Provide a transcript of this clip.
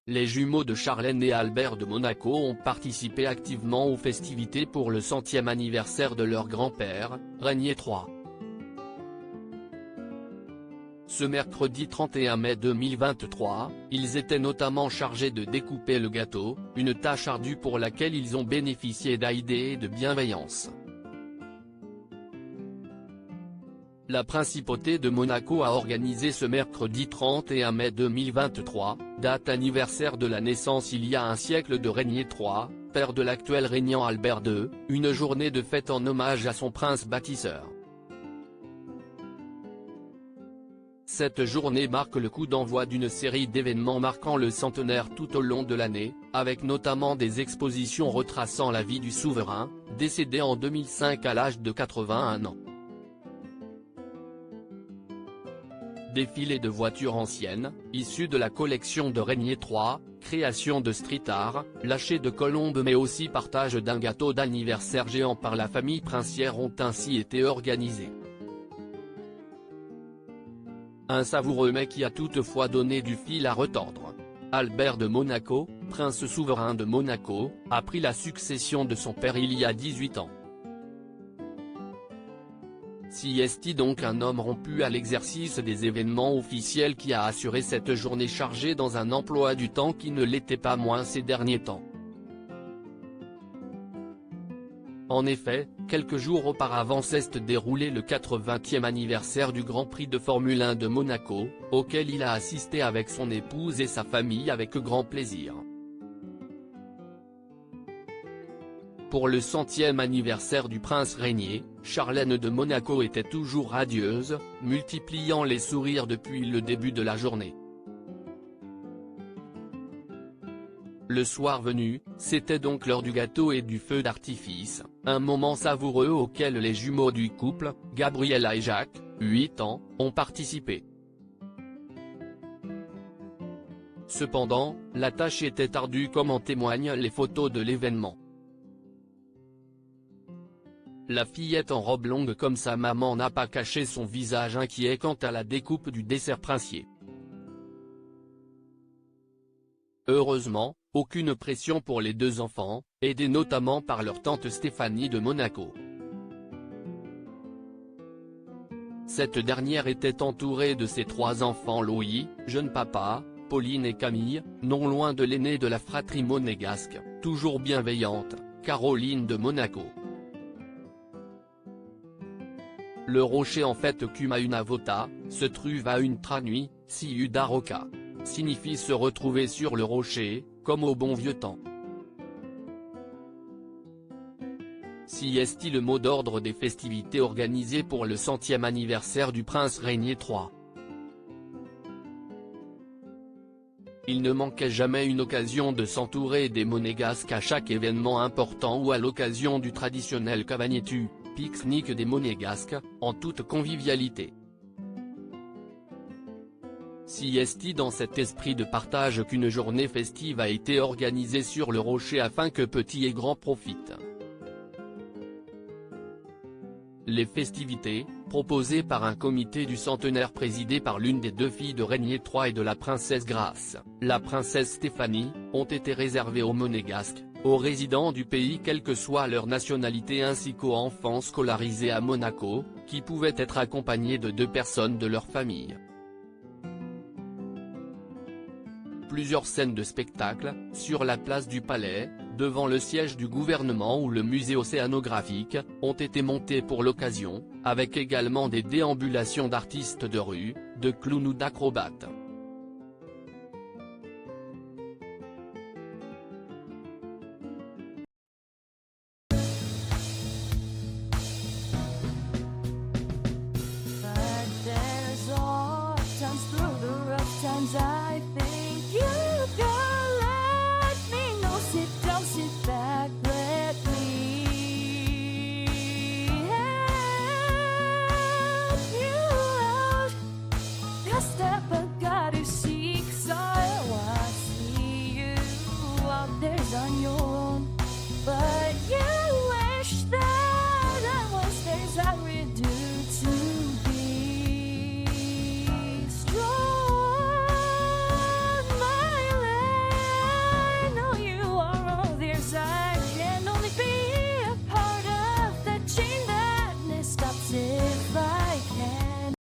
Les jumeaux de Charlène et Albert de Monaco ont participé activement aux festivités pour le 100e anniversaire de leur grand-père, Régnier III. Ce mercredi 31 mai 2023, ils étaient notamment chargés de découper le gâteau, une tâche ardue pour laquelle ils ont bénéficié d'idées et de bienveillance. La principauté de Monaco a organisé ce mercredi 31 mai 2023, date anniversaire de la naissance il y a un siècle de Régnier III, père de l'actuel régnant Albert II, une journée de fête en hommage à son prince bâtisseur. Cette journée marque le coup d'envoi d'une série d'événements marquant le centenaire tout au long de l'année, avec notamment des expositions retraçant la vie du souverain, décédé en 2005 à l'âge de 81 ans. Défilé de voitures anciennes, issues de la collection de Régnier III, création de street art, lâcher de colombes mais aussi partage d'un gâteau d'anniversaire géant par la famille princière ont ainsi été organisés. Un savoureux mets qui a toutefois donné du fil à retordre. Albert de Monaco, prince souverain de Monaco, a pris la succession de son père il y a 18 ans. Si est-il donc un homme rompu à l'exercice des événements officiels qui a assuré cette journée chargée dans un emploi du temps qui ne l'était pas moins ces derniers temps. En effet, quelques jours auparavant s'est déroulé le 80e anniversaire du Grand Prix de Formule 1 de Monaco, auquel il a assisté avec son épouse et sa famille avec grand plaisir. Pour le 100e anniversaire du prince Régnier, Charlène de Monaco était toujours radieuse, multipliant les sourires depuis le début de la journée. Le soir venu, c'était donc l'heure du gâteau et du feu d'artifice, un moment savoureux auquel les jumeaux du couple, Gabriella et Jacques, 8 ans, ont participé. Cependant, la tâche était ardue comme en témoignent les photos de l'événement. La fillette en robe longue comme sa maman n'a pas caché son visage inquiet quant à la découpe du dessert princier. Heureusement, aucune pression pour les deux enfants, aidés notamment par leur tante Stéphanie de Monaco. Cette dernière était entourée de ses 3 enfants Louis, jeune papa, Pauline et Camille, non loin de l'aînée de la fratrie monégasque, toujours bienveillante, Caroline de Monaco. Le rocher en fait Kuma una volta, se trouve à une tranuit, si udaroka. Signifie se retrouver sur le rocher, comme au bon vieux temps. Si est-il le mot d'ordre des festivités organisées pour le 100e anniversaire du prince Régnier III. Il ne manquait jamais une occasion de s'entourer des monégasques à chaque événement important ou à l'occasion du traditionnel cavagnetu, pique-nique des monégasques, en toute convivialité. Si est-il dans cet esprit de partage qu'une journée festive a été organisée sur le rocher afin que petits et grands profitent. Les festivités, proposées par un comité du centenaire présidé par l'une des 2 filles de Régnier III et de la princesse Grace, la princesse Stéphanie, ont été réservées aux monégasques, aux résidents du pays quelle que soit leur nationalité ainsi qu'aux enfants scolarisés à Monaco, qui pouvaient être accompagnés de 2 personnes de leur famille. Plusieurs scènes de spectacle, sur la place du Palais, devant le siège du gouvernement ou le musée océanographique, ont été montées pour l'occasion, avec également des déambulations d'artistes de rue, de clowns ou d'acrobates.